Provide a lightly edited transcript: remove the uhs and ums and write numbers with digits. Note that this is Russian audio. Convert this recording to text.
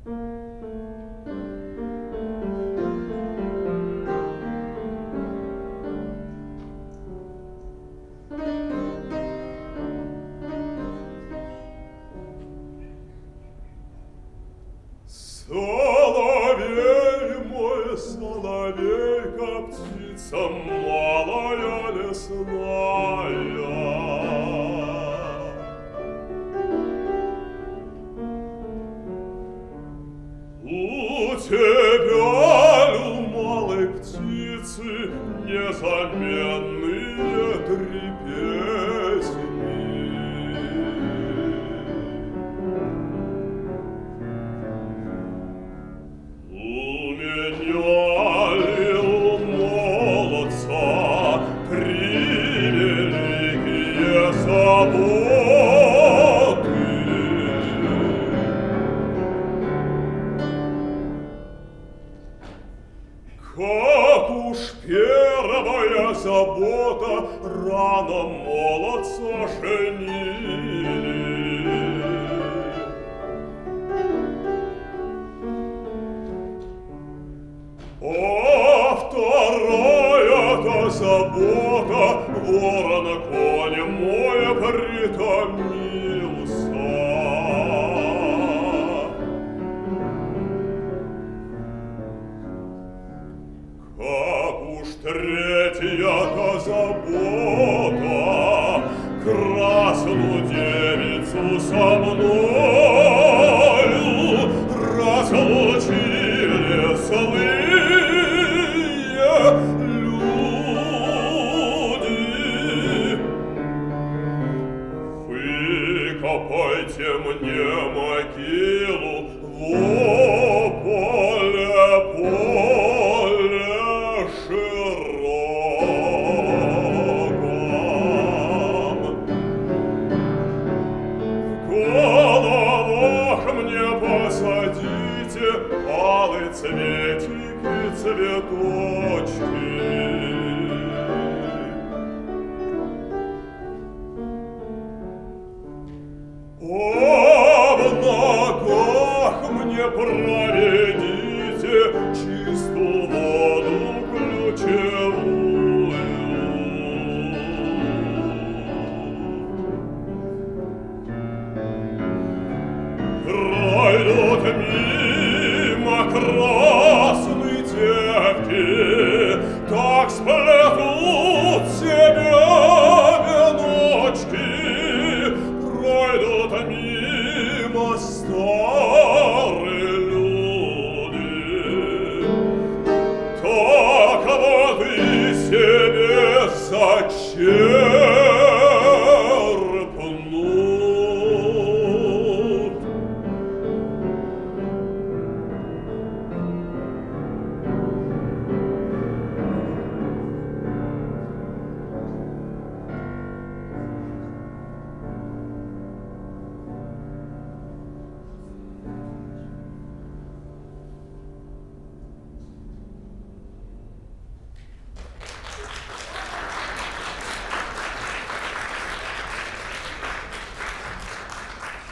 Соловей мой, соловейка, птица малая лесная. У тебя, у малой птицы, незаменные три песни. У меня ли у молодца три великие заботы? Как уж первая забота рано молодца женили. А вторая-то забота ворона коня моя притомился. Как уж третья-то забота красную девицу со мною разлучили злые люди. Выкопайте мне могилу в поле широком. В головах мне посадите алые цветики, цветочки. А в ногах мне проведите чистую воду ключевую. Пройдут мимо